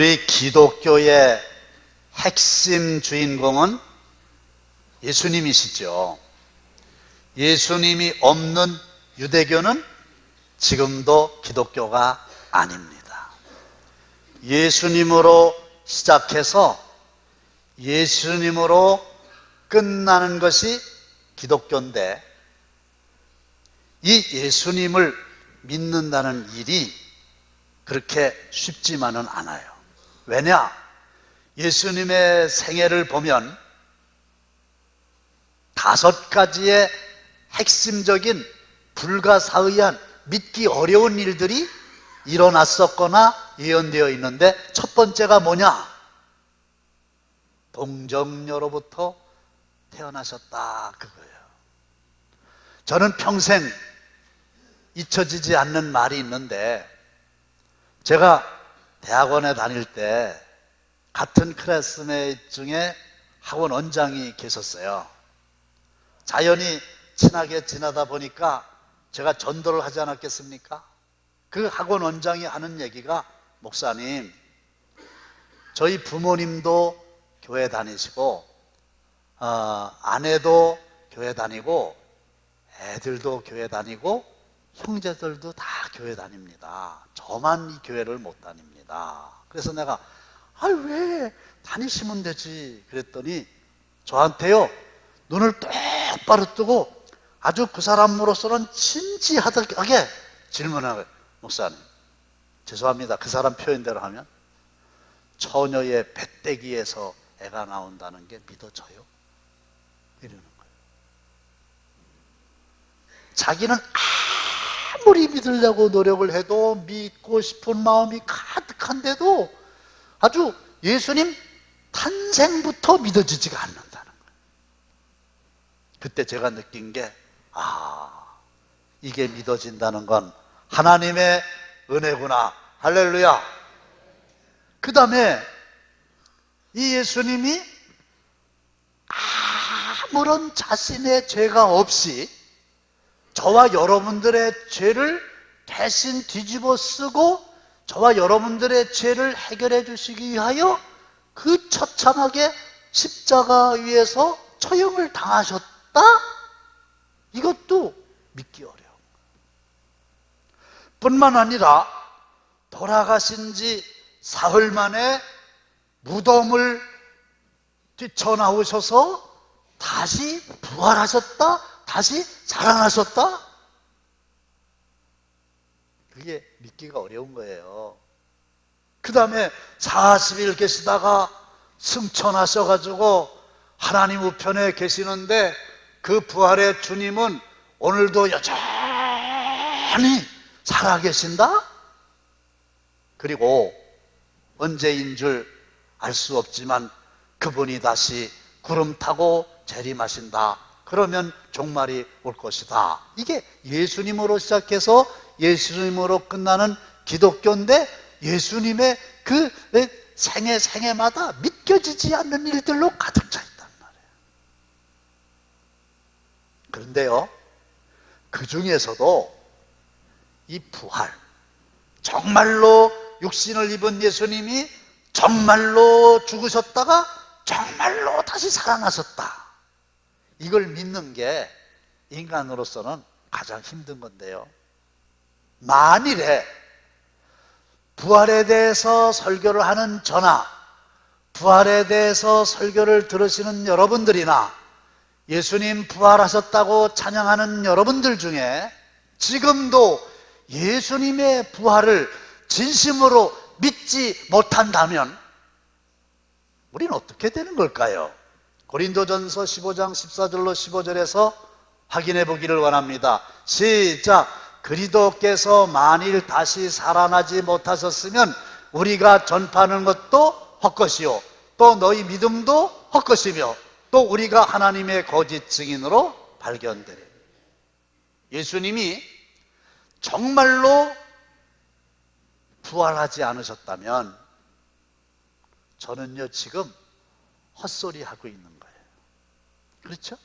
우리 기독교의 핵심 주인공은 예수님이시죠. 예수님이 없는 유대교는 지금도 기독교가 아닙니다. 예수님으로 시작해서 예수님으로 끝나는 것이 기독교인데, 이 예수님을 믿는다는 일이 그렇게 쉽지만은 않아요. 왜냐? 예수님의 생애를 보면 5가지의 핵심적인 불가사의한 믿기 어려운 일들이 일어났었거나 예언되어 있는데, 첫 번째가 뭐냐? 동정녀로부터 태어나셨다, 그거예요. 저는 평생 잊혀지지 않는 말이 있는데, 제가 대학원에 다닐 때 같은 클래스메이트 중에 학원 원장이 계셨어요. 자연히 친하게 지내다 보니까 제가 전도를 하지 않았겠습니까? 그 학원 원장이 하는 얘기가, 목사님, 저희 부모님도 교회 다니시고 아내도 교회 다니고 애들도 교회 다니고 형제들도 다 교회 다닙니다. 저만 이 교회를 못 다닙니다. 그래서 내가 왜 다니시면 되지 그랬더니 저한테요, 눈을 똑바로 뜨고 아주 그 사람으로서는 진지하게 질문하고요. 목사님, 죄송합니다, 그 사람 표현대로 하면 처녀의 배때기에서 애가 나온다는 게 믿어져요? 이러는 거예요. 자기는 아무리 믿으려고 노력을 해도 믿고 싶은 마음이 가득한데도 아주 예수님 탄생부터 믿어지지가 않는다는 거예요. 그때 제가 느낀 게, 이게 믿어진다는 건 하나님의 은혜구나. 할렐루야. 그 다음에 이 예수님이 아무런 자신의 죄가 없이 저와 여러분들의 죄를 대신 뒤집어 쓰고 저와 여러분들의 죄를 해결해 주시기 위하여 그 처참하게 십자가 위에서 처형을 당하셨다? 이것도 믿기 어려워. 뿐만 아니라 돌아가신 지 사흘 만에 무덤을 뛰쳐나오셔서 다시 부활하셨다? 다시 살아나셨다? 그게 믿기가 어려운 거예요. 그 다음에 40일 계시다가 승천하셔가지고 하나님 우편에 계시는데, 그 부활의 주님은 오늘도 여전히 살아계신다? 그리고 언제인 줄 알 수 없지만 그분이 다시 구름 타고 재림하신다. 그러면 종말이 올 것이다. 이게 예수님으로 시작해서 예수님으로 끝나는 기독교인데, 예수님의 그 생애마다 믿겨지지 않는 일들로 가득 차 있단 말이에요. 그런데요, 그 중에서도 이 부활, 정말로 육신을 입은 예수님이 정말로 죽으셨다가 정말로 다시 살아나셨다, 이걸 믿는 게 인간으로서는 가장 힘든 건데요, 만일에 부활에 대해서 설교를 하는 저나 부활에 대해서 설교를 들으시는 여러분들이나 예수님 부활하셨다고 찬양하는 여러분들 중에 지금도 예수님의 부활을 진심으로 믿지 못한다면 우리는 어떻게 되는 걸까요? 고린도전서 15장 14절로 15절에서 확인해 보기를 원합니다. 시작. 그리스도께서 만일 다시 살아나지 못하셨으면 우리가 전파하는 것도 헛것이요, 또 너희 믿음도 헛것이며, 또 우리가 하나님의 거짓 증인으로 발견되리. 예수님이 정말로 부활하지 않으셨다면 저는요 지금 헛소리 하고 있는 거예요. 그렇죠?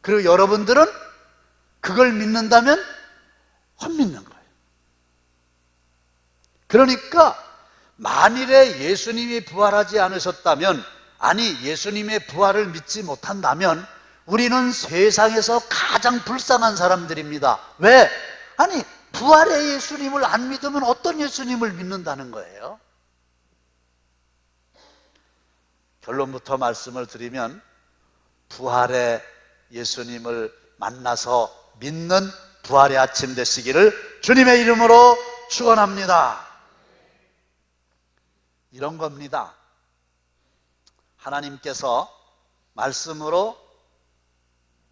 그리고 여러분들은 그걸 믿는다면 헛믿는 거예요. 그러니까 만일에 예수님이 부활하지 않으셨다면, 아니 예수님의 부활을 믿지 못한다면 우리는 세상에서 가장 불쌍한 사람들입니다. 왜? 아니 부활의 예수님을 안 믿으면 어떤 예수님을 믿는다는 거예요? 결론부터 말씀을 드리면, 부활의 예수님을 만나서 믿는 부활의 아침 되시기를 주님의 이름으로 축원합니다. 이런 겁니다. 하나님께서 말씀으로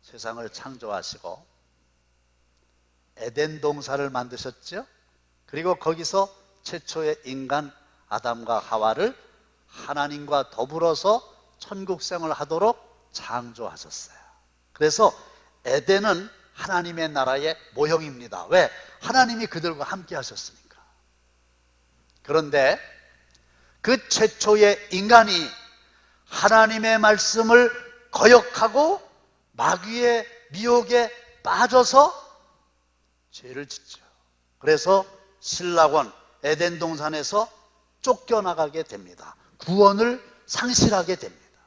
세상을 창조하시고 에덴 동산을 만드셨죠. 그리고 거기서 최초의 인간 아담과 하와를 하나님과 더불어서 천국생을 하도록 창조하셨어요. 그래서 에덴은 하나님의 나라의 모형입니다. 왜? 하나님이 그들과 함께 하셨으니까. 그런데 그 최초의 인간이 하나님의 말씀을 거역하고 마귀의 미혹에 빠져서 죄를 짓죠. 그래서 신라권 에덴 동산에서 쫓겨나가게 됩니다. 구원을 상실하게 됩니다.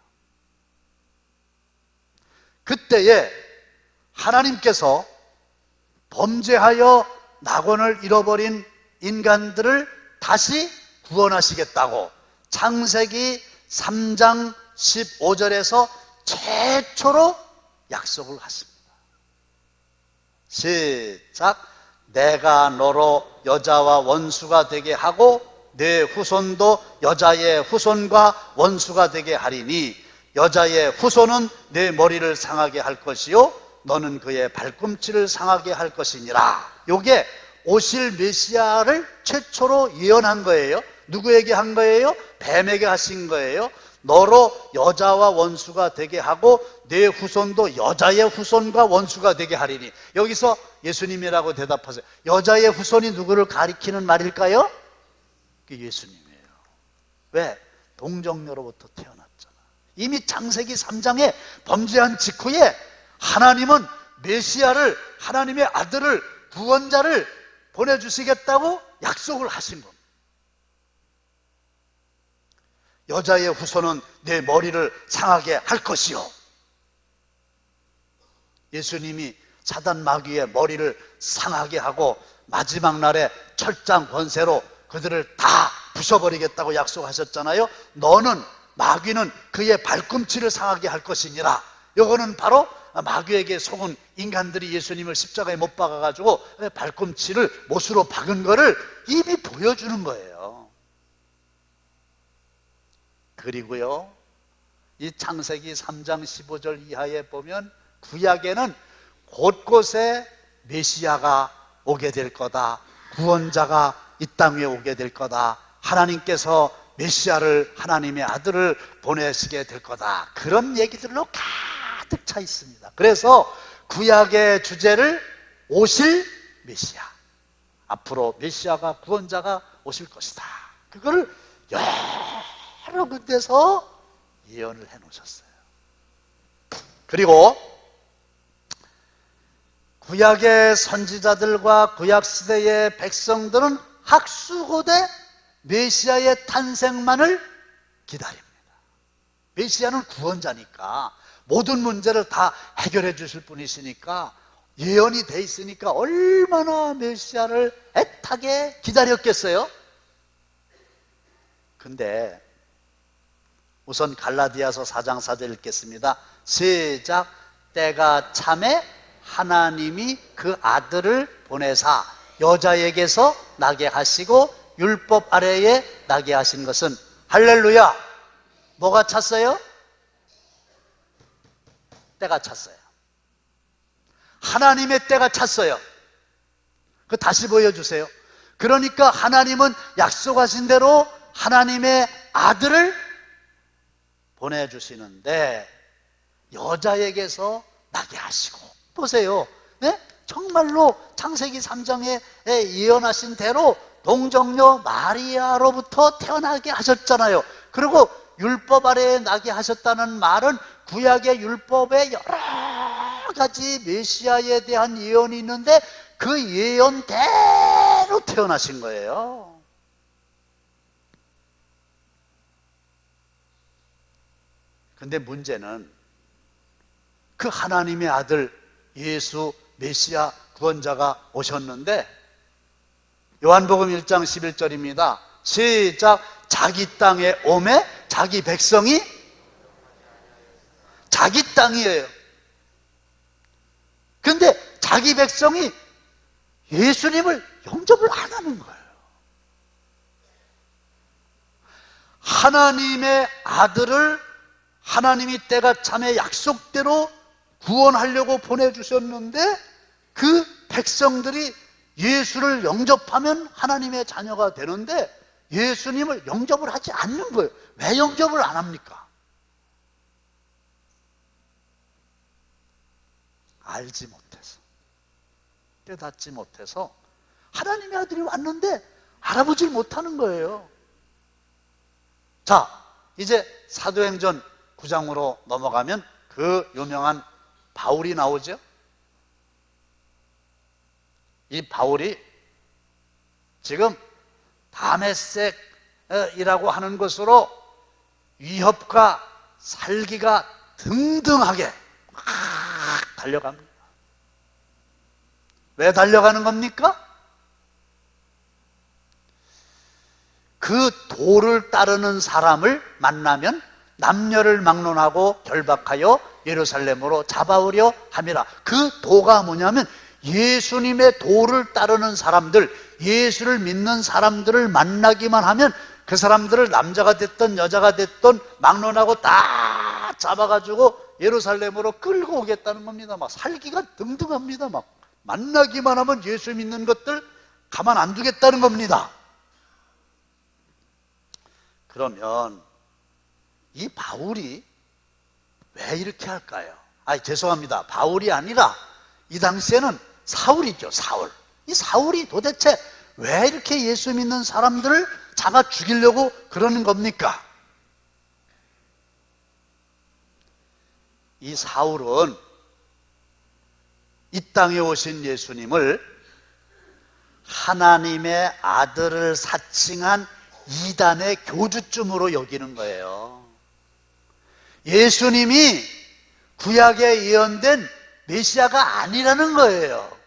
그때에 하나님께서 범죄하여 낙원을 잃어버린 인간들을 다시 구원하시겠다고 창세기 3장 15절에서 최초로 약속을 하십니다. 시작. 내가 너로 여자와 원수가 되게 하고 내 후손도 여자의 후손과 원수가 되게 하리니 여자의 후손은 내 머리를 상하게 할 것이요 너는 그의 발꿈치를 상하게 할 것이니라. 요게 오실 메시아를 최초로 예언한 거예요. 누구에게 한 거예요? 뱀에게 하신 거예요. 너로 여자와 원수가 되게 하고 내 후손도 여자의 후손과 원수가 되게 하리니. 여기서 예수님이라고 대답하세요. 여자의 후손이 누구를 가리키는 말일까요? 그게 예수님이에요. 왜? 동정녀로부터 태어났잖아. 이미 창세기 3장에 범죄한 직후에 하나님은 메시아를, 하나님의 아들을, 구원자를 보내주시겠다고 약속을 하신 겁니다. 여자의 후손은 내 머리를 상하게 할 것이요. 예수님이 사단 마귀의 머리를 상하게 하고 마지막 날에 철장 권세로 그들을 다 부셔버리겠다고 약속하셨잖아요. 너는, 마귀는 그의 발꿈치를 상하게 할 것이니라. 이거는 바로 마귀에게 속은 인간들이 예수님을 십자가에 못 박아가지고 발꿈치를 못으로 박은 거를 이미 보여주는 거예요. 그리고요, 이 창세기 3장 15절 이하에 보면 구약에는 곳곳에 메시아가 오게 될 거다, 구원자가 이 땅 위에 오게 될 거다, 하나님께서 메시아를, 하나님의 아들을 보내시게 될 거다, 그런 얘기들로 가득 차 있습니다. 그래서 구약의 주제를 오실 메시아, 앞으로 메시아가, 구원자가 오실 것이다, 그거를 여러 군데서 예언을 해 놓으셨어요. 그리고 구약의 선지자들과 구약시대의 백성들은 학수고대 메시아의 탄생만을 기다립니다. 메시아는 구원자니까 모든 문제를 다 해결해 주실 분이시니까 예언이 돼 있으니까 얼마나 메시아를 애타게 기다렸겠어요? 근데 우선 갈라디아서 4장 4절 읽겠습니다. 시작. 때가 참에 하나님이 그 아들을 보내사 여자에게서 나게 하시고 율법 아래에 나게 하신 것은, 할렐루야, 뭐가 찼어요? 때가 찼어요. 하나님의 때가 찼어요. 그 다시 보여주세요. 그러니까 하나님은 약속하신 대로 하나님의 아들을 보내주시는데 여자에게서 나게 하시고, 보세요, 네? 정말로 창세기 3장에 예언하신 대로 동정녀 마리아로부터 태어나게 하셨잖아요. 그리고 율법 아래에 나게 하셨다는 말은 구약의 율법에 여러 가지 메시아에 대한 예언이 있는데 그 예언대로 태어나신 거예요. 근데 문제는 그 하나님의 아들 예수 메시아 구원자가 오셨는데, 요한복음 1장 11절입니다. 시작. 자기 땅에 오매 자기 백성이, 자기 땅이에요. 근데 자기 백성이 예수님을 영접을 안 하는 거예요. 하나님의 아들을 하나님이 때가 참에 약속대로 구원하려고 보내주셨는데, 그 백성들이 예수를 영접하면 하나님의 자녀가 되는데 예수님을 영접을 하지 않는 거예요. 왜 영접을 안 합니까? 알지 못해서, 깨닫지 못해서 하나님의 아들이 왔는데 알아보질 못하는 거예요. 자, 이제 사도행전 9장으로 넘어가면 그 유명한 바울이 나오죠. 이 바울이 지금 다메섹이라고 하는 곳으로 위협과 살기가 등등하게 막 달려갑니다. 왜 달려가는 겁니까? 그 도를 따르는 사람을 만나면 남녀를 막론하고 결박하여 예루살렘으로 잡아오려 함이라. 그 도가 뭐냐면 예수님의 도를 따르는 사람들, 예수를 믿는 사람들을 만나기만 하면 그 사람들을 남자가 됐던 여자가 됐던 막론하고 다 잡아가지고 예루살렘으로 끌고 오겠다는 겁니다. 막 살기가 등등합니다. 막 만나기만 하면 예수 믿는 것들 가만 안 두겠다는 겁니다. 그러면 이 바울이 왜 이렇게 할까요? 죄송합니다. 바울이 아니라 이 당시에는 사울이죠. 사울. 이 사울이 도대체 왜 이렇게 예수 믿는 사람들을 잡아 죽이려고 그러는 겁니까? 이 사울은 이 땅에 오신 예수님을 하나님의 아들을 사칭한 이단의 교주쯤으로 여기는 거예요. 예수님이 구약에 예언된 메시아가 아니라는 거예요.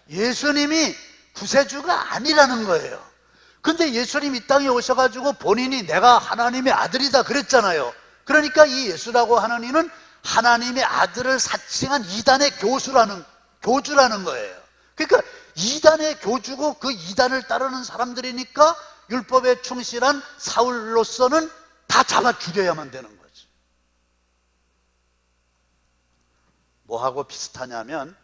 예수님이 구세주가 아니라는 거예요. 근데 예수님 이 땅에 오셔가지고 본인이 내가 하나님의 아들이다 그랬잖아요. 그러니까 이 예수라고 하는 이는 하나님의 아들을 사칭한 이단의 교주라는 거예요. 그러니까 이단의 교주고 그 이단을 따르는 사람들이니까 율법에 충실한 사울로서는 다 잡아 죽여야만 되는 거죠. 뭐하고 비슷하냐면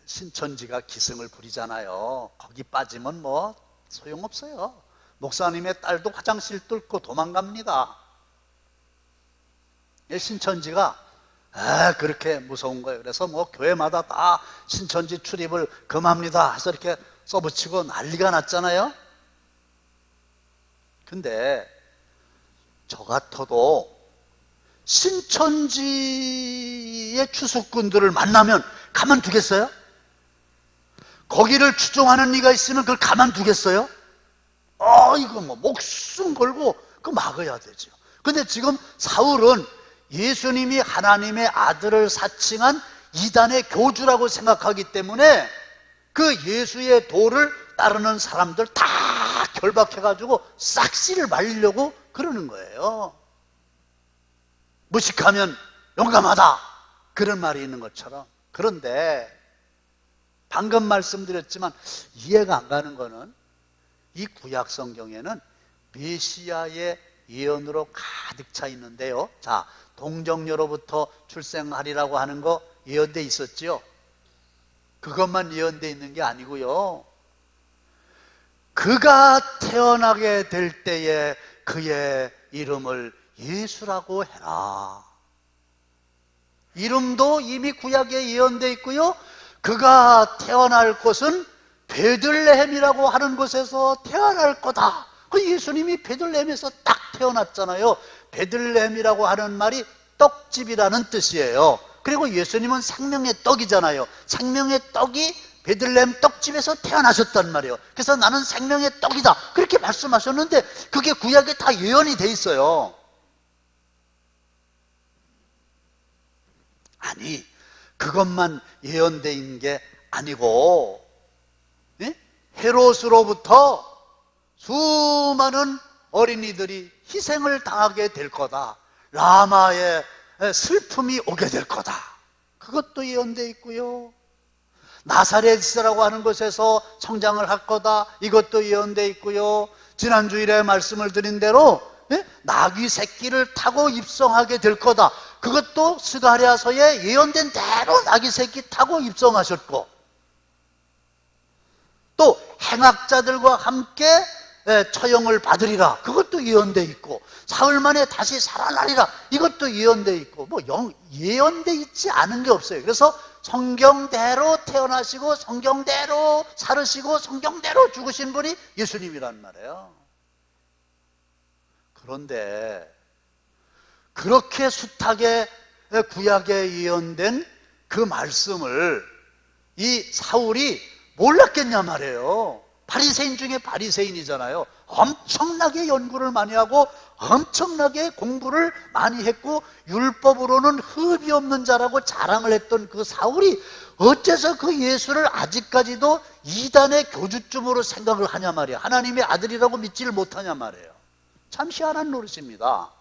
신천지가 기승을 부리잖아요. 거기 빠지면 뭐 소용없어요. 목사님의 딸도 화장실 뚫고 도망갑니다. 신천지가 그렇게 무서운 거예요. 그래서 뭐 교회마다 다 신천지 출입을 금합니다 해서 이렇게 써붙이고 난리가 났잖아요. 근데 저 같아도 신천지의 추수꾼들을 만나면 가만두겠어요? 거기를 추종하는 이가 있으면 그걸 가만두겠어요? 이거 뭐 목숨 걸고 그거 막아야 되죠. 근데 지금 사울은 예수님이 하나님의 아들을 사칭한 이단의 교주라고 생각하기 때문에 그 예수의 도를 따르는 사람들 다 결박해가지고 싹시를 말리려고 그러는 거예요. 무식하면 용감하다 그런 말이 있는 것처럼. 그런데 방금 말씀드렸지만 이해가 안 가는 거는 이 구약 성경에는 메시아의 예언으로 가득 차 있는데요. 자, 동정녀로부터 출생하리라고 하는 거 예언돼 있었지요. 그것만 예언돼 있는 게 아니고요. 그가 태어나게 될 때에 그의 이름을 예수라고 해라. 이름도 이미 구약에 예언돼 있고요. 그가 태어날 곳은 베들레헴이라고 하는 곳에서 태어날 거다. 그 예수님이 베들레헴에서 딱 태어났잖아요. 베들레헴이라고 하는 말이 떡집이라는 뜻이에요. 그리고 예수님은 생명의 떡이잖아요. 생명의 떡이 베들레헴 떡집에서 태어나셨단 말이에요. 그래서 나는 생명의 떡이다, 그렇게 말씀하셨는데 그게 구약에 다 예언이 돼 있어요. 아니, 그것만 예언된 게 아니고, 예? 헤롯으로부터 수많은 어린이들이 희생을 당하게 될 거다, 라마의 슬픔이 오게 될 거다, 그것도 예언되어 있고요. 나사렛이라고 하는 곳에서 성장을 할 거다, 이것도 예언되어 있고요. 지난주일에 말씀을 드린 대로 나귀 새끼를 타고 입성하게 될 거다, 그것도 스가랴서에 예언된 대로 나귀 새끼 타고 입성하셨고, 또 행악자들과 함께 처형을 받으리라, 그것도 예언되어 있고, 사흘 만에 다시 살아나리라, 이것도 예언되어 있고, 뭐 예언되어 있지 않은 게 없어요. 그래서 성경대로 태어나시고 성경대로 살으시고 성경대로 죽으신 분이 예수님이란 말이에요. 그런데 그렇게 숱하게 구약에 예언된 그 말씀을 이 사울이 몰랐겠냐 말이에요. 바리새인 중에 바리새인이잖아요. 엄청나게 연구를 많이 하고 엄청나게 공부를 많이 했고 율법으로는 흠이 없는 자라고 자랑을 했던 그 사울이 어째서 그 예수를 아직까지도 이단의 교주쯤으로 생각을 하냐 말이에요. 하나님의 아들이라고 믿지를 못하냐 말이에요. 참 희한한 노릇입니다.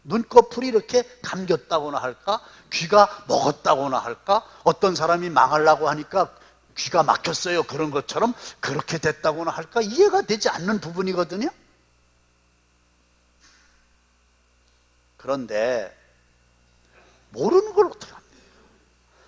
눈꺼풀이 이렇게 감겼다고나 할까, 귀가 먹었다고나 할까, 어떤 사람이 망하려고 하니까 귀가 막혔어요, 그런 것처럼 그렇게 됐다고나 할까, 이해가 되지 않는 부분이거든요. 그런데 모르는 걸 어떻게 합니까?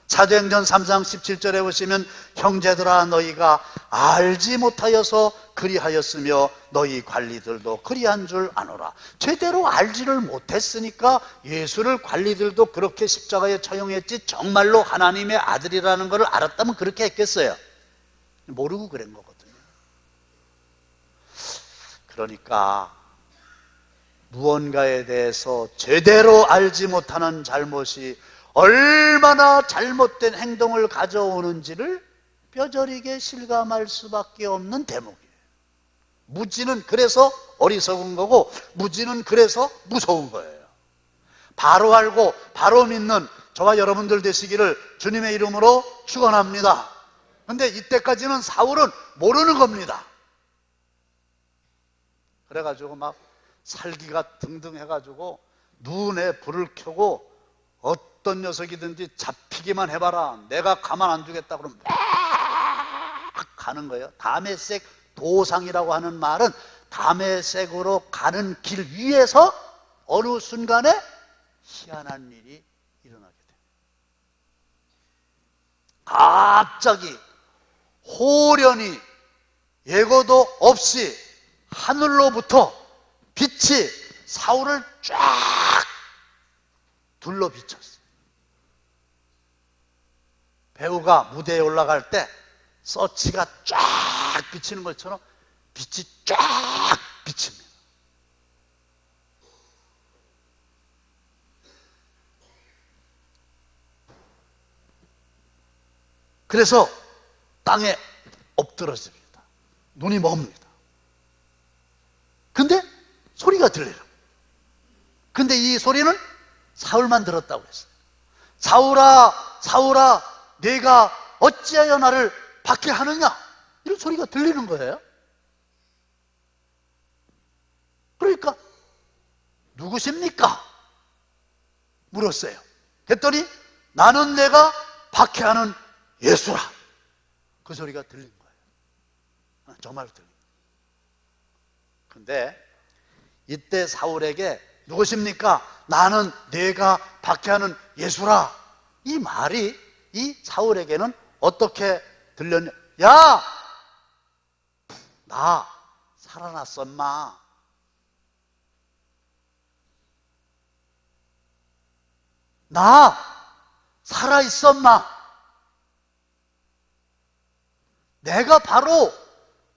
사도행전 3장 17절에 보시면 형제들아 너희가 알지 못하여서 그리하였으며 너희 관리들도 그리한 줄 아노라. 제대로 알지를 못했으니까 예수를 관리들도 그렇게 십자가에 처형했지 정말로 하나님의 아들이라는 것을 알았다면 그렇게 했겠어요? 모르고 그런 거거든요. 그러니까 무언가에 대해서 제대로 알지 못하는 잘못이 얼마나 잘못된 행동을 가져오는지를 뼈저리게 실감할 수밖에 없는 대목이에요. 무지는 그래서 어리석은 거고 무지는 그래서 무서운 거예요. 바로 알고 바로 믿는 저와 여러분들 되시기를 주님의 이름으로 축원합니다. 그런데 이때까지는 사울은 모르는 겁니다. 그래가지고 막 살기가 등등 해가지고 눈에 불을 켜고 어떤 녀석이든지 잡히기만 해봐라, 내가 가만 안 두겠다 그러면 막 가는 거예요. 다메섹 도상이라고 하는 말은 다메섹으로 가는 길 위에서 어느 순간에 희한한 일이 일어나게 됩니다. 갑자기 호련히 예고도 없이 하늘로부터 빛이 사울을 쫙 둘러 비쳤어요. 배우가 무대에 올라갈 때 서치가 쫙 비치는 것처럼 빛이 쫙 비칩니다. 그래서 땅에 엎드러집니다. 눈이 멉니다. 근데 소리가 들려요. 근데 이 소리는 사울만 들었다고 했어요. 사울아, 사울아, 네가 어찌하여 나를 박해하느냐, 이런 소리가 들리는 거예요. 그러니까 누구십니까? 물었어요. 그랬더니 나는 내가 박해하는 예수라, 그 소리가 들린 거예요. 정말 들린 거예요. 근데 이때 사울에게 누구십니까? 나는 내가 박해하는 예수라, 이 말이 이 사울에게는 어떻게 들렸냐? 야, 나 살아났어 인마. 나 살아있어 인마. 내가 바로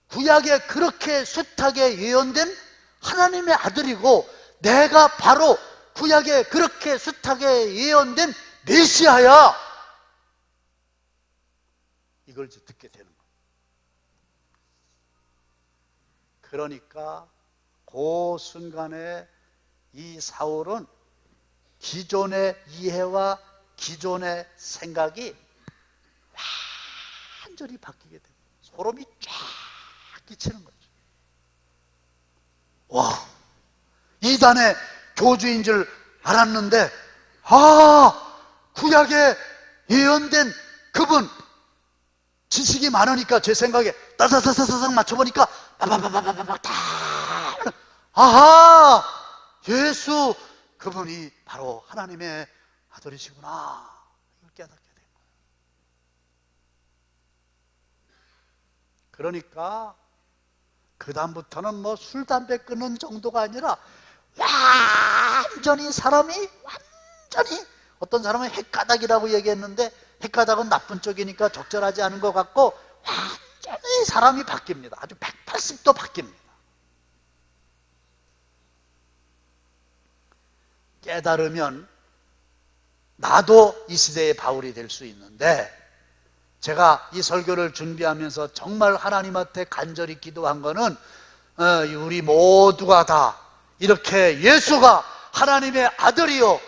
구약에 그렇게 숱하게 예언된 하나님의 아들이고, 내가 바로 구약에 그렇게 숱하게 예언된 메시아야. 이걸 이제 듣게 되는 거예요. 그러니까 그 순간에 이 사울은 기존의 이해와 기존의 생각이 완전히 바뀌게 됩니다. 소름이 쫙 끼치는 거죠. 와, 이단의 교주인 줄 알았는데, 구약에 예언된 그분, 지식이 많으니까 제 생각에 따사사사삭 맞춰보니까 빠바바바바박 다, 예수 그분이 바로 하나님의 아들이시구나, 이걸 깨닫게 된 거예요. 그러니까 그 다음부터는 뭐 술 담배 끊는 정도가 아니라 완전히 사람이, 완전히, 어떤 사람은 헷가닥이라고 얘기했는데 헷가닥은 나쁜 쪽이니까 적절하지 않은 것 같고, 완전히 사람이 바뀝니다. 아주 180도 바뀝니다. 깨달으면 나도 이 시대의 바울이 될 수 있는데, 제가 이 설교를 준비하면서 정말 하나님한테 간절히 기도한 거는, 우리 모두가 다 이렇게 예수가 하나님의 아들이요,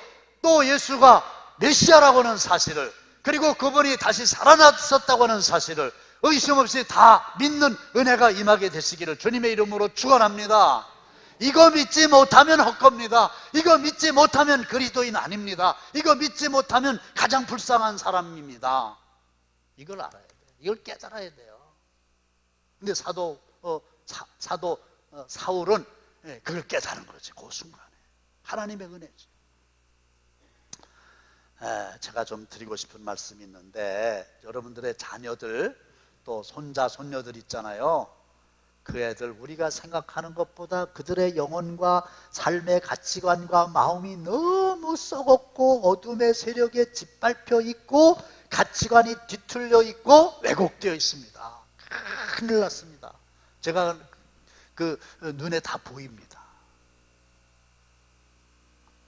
또 예수가 메시아라고 하는 사실을, 그리고 그분이 다시 살아났었다고 하는 사실을 의심 없이 다 믿는 은혜가 임하게 되시기를 주님의 이름으로 축원합니다. 이거 믿지 못하면 헛겁니다. 이거 믿지 못하면 그리스도인 아닙니다. 이거 믿지 못하면 가장 불쌍한 사람입니다. 이걸 알아야 돼요. 이걸 깨달아야 돼요. 근데 사도 사울은 그걸 깨달은 거지. 그 순간에 하나님의 은혜지. 제가 좀 드리고 싶은 말씀이 있는데, 여러분들의 자녀들, 또 손자 손녀들 있잖아요. 그 애들 우리가 생각하는 것보다 그들의 영혼과 삶의 가치관과 마음이 너무 썩었고 어둠의 세력에 짓밟혀 있고 가치관이 뒤틀려 있고 왜곡되어 있습니다. 큰일 났습니다. 제가 그 눈에 다 보입니다.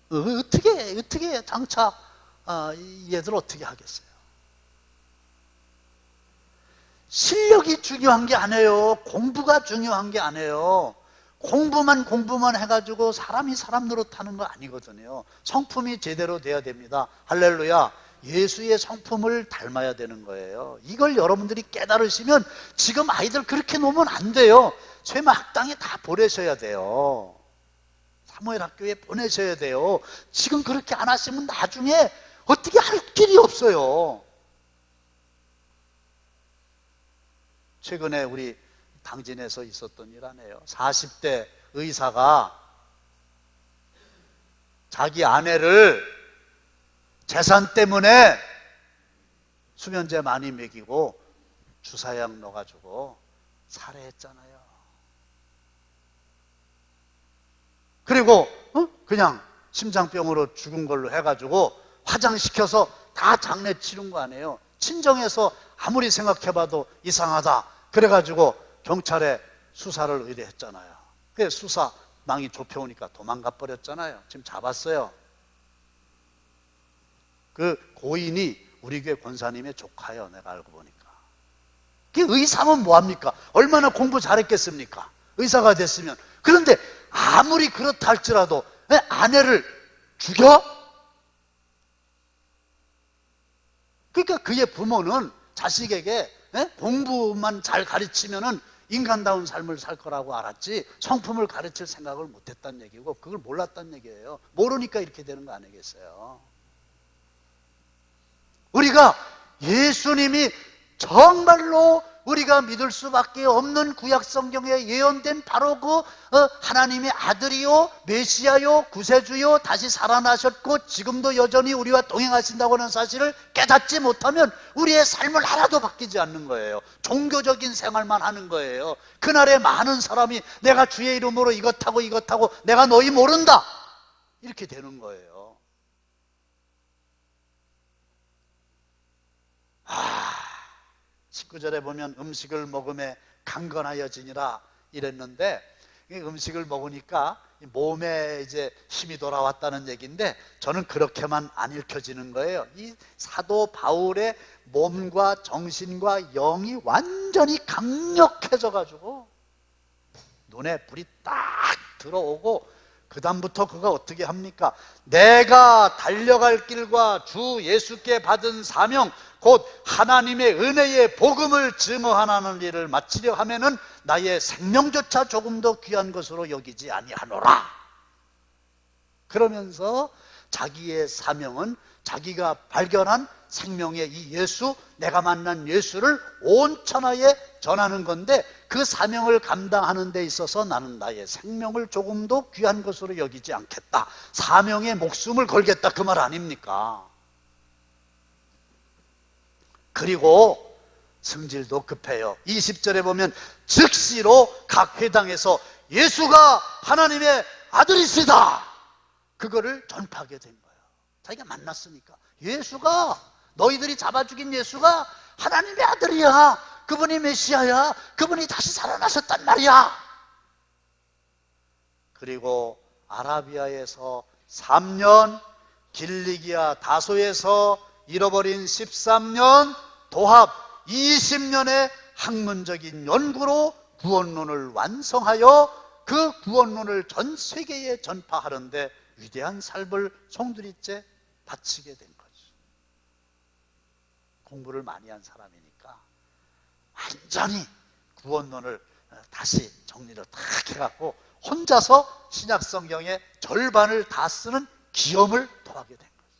어떻게 장차 이 애들 어떻게 하겠어요? 실력이 중요한 게 아니에요. 공부가 중요한 게 아니에요. 공부만 해가지고 사람이 사람 노릇하는 거 아니거든요. 성품이 제대로 돼야 됩니다. 할렐루야. 예수의 성품을 닮아야 되는 거예요. 이걸 여러분들이 깨달으시면 지금 아이들 그렇게 놓으면 안 돼요. 쇠마학당에 다 보내셔야 돼요. 사무엘 학교에 보내셔야 돼요. 지금 그렇게 안 하시면 나중에 어떻게 할 길이 없어요. 최근에 우리 당진에서 있었던 일 아니에요. 40대 의사가 자기 아내를 재산 때문에 수면제 많이 먹이고 주사약 넣어가지고 살해했잖아요. 그리고 그냥 심장병으로 죽은 걸로 해가지고 화장시켜서 다 장례 치른 거 아니에요. 친정에서 아무리 생각해봐도 이상하다 그래가지고 경찰에 수사를 의뢰했잖아요. 그 수사망이 좁혀오니까 도망가 버렸잖아요. 지금 잡았어요. 그 고인이 우리 교회 권사님의 조카예요. 내가 알고 보니까. 그 의사면 뭐합니까? 얼마나 공부 잘했겠습니까? 의사가 됐으면. 그런데 아무리 그렇다 할지라도 아내를 죽여? 그러니까 그의 부모는 자식에게 공부만 잘 가르치면은 인간다운 삶을 살 거라고 알았지 성품을 가르칠 생각을 못했다는 얘기고, 그걸 몰랐다는 얘기예요. 모르니까 이렇게 되는 거 아니겠어요? 우리가 예수님이 정말로 우리가 믿을 수밖에 없는 구약 성경에 예언된 바로 그 하나님의 아들이요 메시아요 구세주요 다시 살아나셨고 지금도 여전히 우리와 동행하신다고 하는 사실을 깨닫지 못하면 우리의 삶을 하나도 바뀌지 않는 거예요. 종교적인 생활만 하는 거예요. 그날에 많은 사람이 내가 주의 이름으로 이것하고 이것하고 내가 너희 모른다 이렇게 되는 거예요. 19절에 보면 음식을 먹음에 강건하여지니라 이랬는데, 음식을 먹으니까 몸에 이제 힘이 돌아왔다는 얘기인데, 저는 그렇게만 안 읽혀지는 거예요. 이 사도 바울의 몸과 정신과 영이 완전히 강력해져 가지고 눈에 불이 딱 들어오고, 그 다음부터 그가 어떻게 합니까? 내가 달려갈 길과 주 예수께 받은 사명, 곧 하나님의 은혜의 복음을 증언하는 일을 마치려 하면은 나의 생명조차 조금 더 귀한 것으로 여기지 아니하노라. 그러면서 자기의 사명은 자기가 발견한 생명의 이 예수, 내가 만난 예수를 온 천하에 전하는 건데, 그 사명을 감당하는 데 있어서 나는 나의 생명을 조금 더 귀한 것으로 여기지 않겠다, 사명에 목숨을 걸겠다, 그 말 아닙니까? 그리고 성질도 급해요. 20절에 보면 즉시로 각 회당에서 예수가 하나님의 아들이시다, 그거를 전파하게 된 거예요. 자기가 만났으니까. 예수가, 너희들이 잡아 죽인 예수가 하나님의 아들이야, 그분이 메시아야, 그분이 다시 살아나셨단 말이야. 그리고 아라비아에서 3년, 길리기아 다소에서 잃어버린 13년, 도합 20년의 학문적인 연구로 구원론을 완성하여 그 구원론을 전 세계에 전파하는데 위대한 삶을 송두리째 바치게 된 거죠. 공부를 많이 한 사람이니까 완전히 구원론을 다시 정리를 딱 해갖고 혼자서 신약성경의 절반을 다 쓰는 기염을 토하게 된 거죠.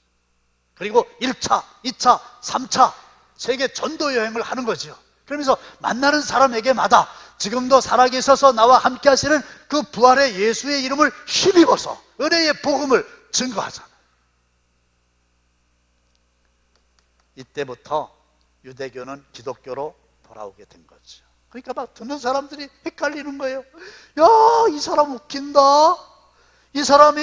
그리고 1차, 2차, 3차 세계 전도 여행을 하는 거죠. 그러면서 만나는 사람에게마다 지금도 살아계셔서 나와 함께 하시는 그 부활의 예수의 이름을 힘입어서 은혜의 복음을 증거하잖아요. 이때부터 유대교는 기독교로 돌아오게 된 거죠. 그러니까 막 듣는 사람들이 헷갈리는 거예요. 야, 이 사람 웃긴다. 이 사람이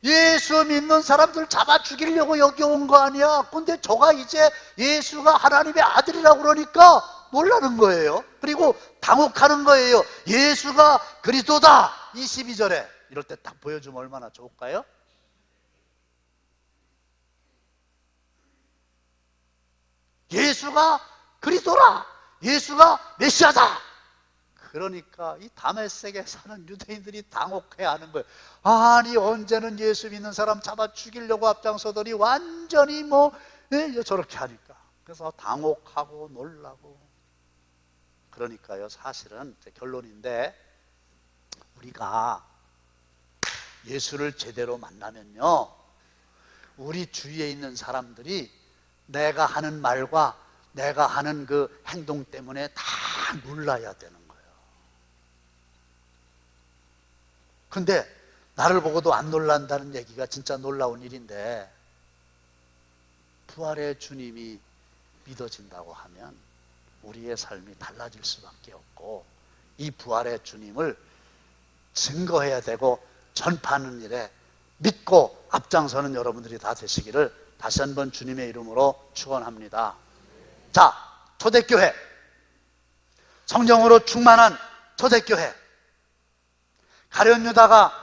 예수 믿는 사람들 잡아 죽이려고 여기 온 거 아니야. 근데 저가 이제 예수가 하나님의 아들이라고 그러니까 놀라는 거예요. 그리고 당혹하는 거예요. 예수가 그리스도다. 22절에 이럴 때 딱 보여주면 얼마나 좋을까요? 예수가 그리스도라, 예수가 메시아다. 그러니까 이 다메섹에 사는 유대인들이 당혹해하는 거예요. 아니, 언제는 예수 믿는 사람 잡아 죽이려고 앞장서더니 완전히 저렇게 하니까. 그래서 당혹하고 놀라고. 그러니까요, 사실은 결론인데, 우리가 예수를 제대로 만나면요, 우리 주위에 있는 사람들이 내가 하는 말과 내가 하는 그 행동 때문에 다 놀라야 되는 거예요. 근데 나를 보고도 안 놀란다는 얘기가 진짜 놀라운 일인데, 부활의 주님이 믿어진다고 하면 우리의 삶이 달라질 수밖에 없고, 이 부활의 주님을 증거해야 되고 전파하는 일에 믿고 앞장서는 여러분들이 다 되시기를 다시 한번 주님의 이름으로 축원합니다. 자, 초대교회, 성령으로 충만한 초대교회. 가룟 유다가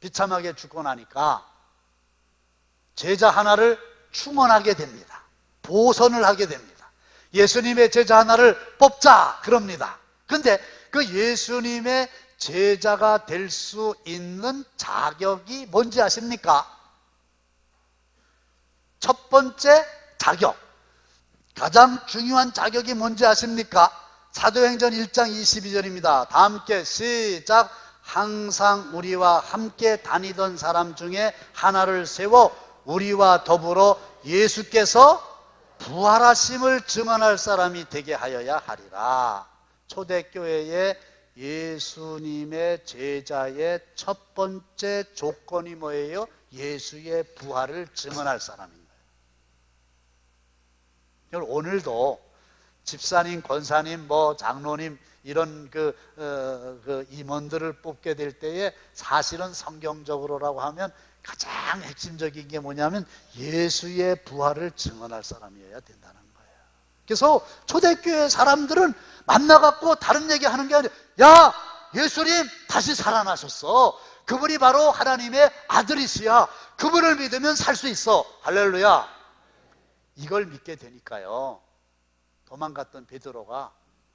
비참하게 죽고 나니까 제자 하나를 충원하게 됩니다. 보선을 하게 됩니다. 예수님의 제자 하나를 뽑자 그럽니다. 근데 그 예수님의 제자가 될 수 있는 자격이 뭔지 아십니까? 첫 번째 자격, 가장 중요한 자격이 뭔지 아십니까? 사도행전 1장 22절입니다. 다 함께 시작. 항상 우리와 함께 다니던 사람 중에 하나를 세워 우리와 더불어 예수께서 부활하심을 증언할 사람이 되게 하여야 하리라. 초대교회의 예수님의 제자의 첫 번째 조건이 뭐예요? 예수의 부활을 증언할 사람인 거예요. 오늘도 집사님, 권사님, 장로님 이런 그 임원들을 뽑게 될 때에 사실은 성경적으로라고 하면 가장 핵심적인 게 뭐냐면 예수의 부활을 증언할 사람이어야 된다는 거예요. 그래서 초대교회 사람들은 만나갖고 다른 얘기 하는 게 아니라, 야, 예수님 다시 살아나셨어. 그분이 바로 하나님의 아들이시야. 그분을 믿으면 살 수 있어. 할렐루야. 이걸 믿게 되니까요, 도망갔던 베드로가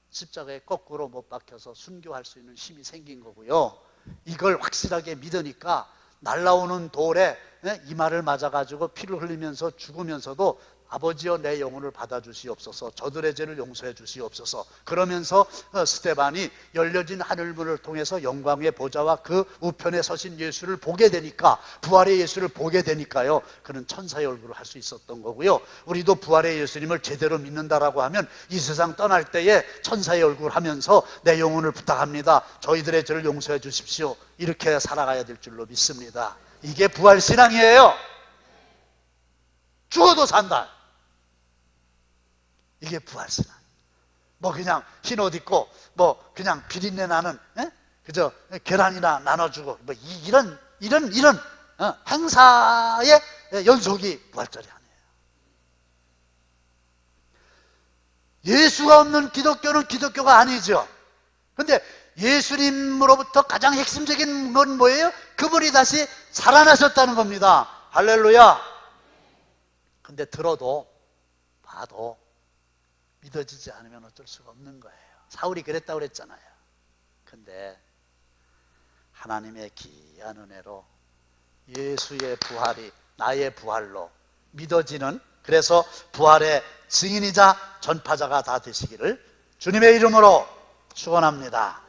십자가에 거꾸로 못 박혀서 순교할 수 있는 힘이 생긴 거고요, 이걸 확실하게 믿으니까 날라오는 돌에 이마를 맞아가지고 피를 흘리면서 죽으면서도 아버지여 내 영혼을 받아주시옵소서, 저들의 죄를 용서해 주시옵소서 그러면서 스데반이 열려진 하늘문을 통해서 영광의 보좌와 그 우편에 서신 예수를 보게 되니까, 부활의 예수를 보게 되니까요, 그는 천사의 얼굴을 할 수 있었던 거고요, 우리도 부활의 예수님을 제대로 믿는다라고 하면 이 세상 떠날 때에 천사의 얼굴 하면서 내 영혼을 부탁합니다, 저희들의 죄를 용서해 주십시오, 이렇게 살아가야 될 줄로 믿습니다. 이게 부활신앙이에요. 죽어도 산다, 이게 부활신앙. 뭐 그냥 흰 옷 입고 뭐 그냥 비린내 나는 그저 계란이나 나눠주고 뭐 이런 행사의 연속이 부활절이 아니에요. 예수가 없는 기독교는 기독교가 아니죠. 그런데 예수님으로부터 가장 핵심적인 건 뭐예요? 그분이 다시 살아나셨다는 겁니다. 할렐루야. 근데 들어도 봐도 믿어지지 않으면 어쩔 수가 없는 거예요. 사울이 그랬다고 그랬잖아요. 근데 하나님의 귀한 은혜로 예수의 부활이 나의 부활로 믿어지는, 그래서 부활의 증인이자 전파자가 다 되시기를 주님의 이름으로 축원합니다.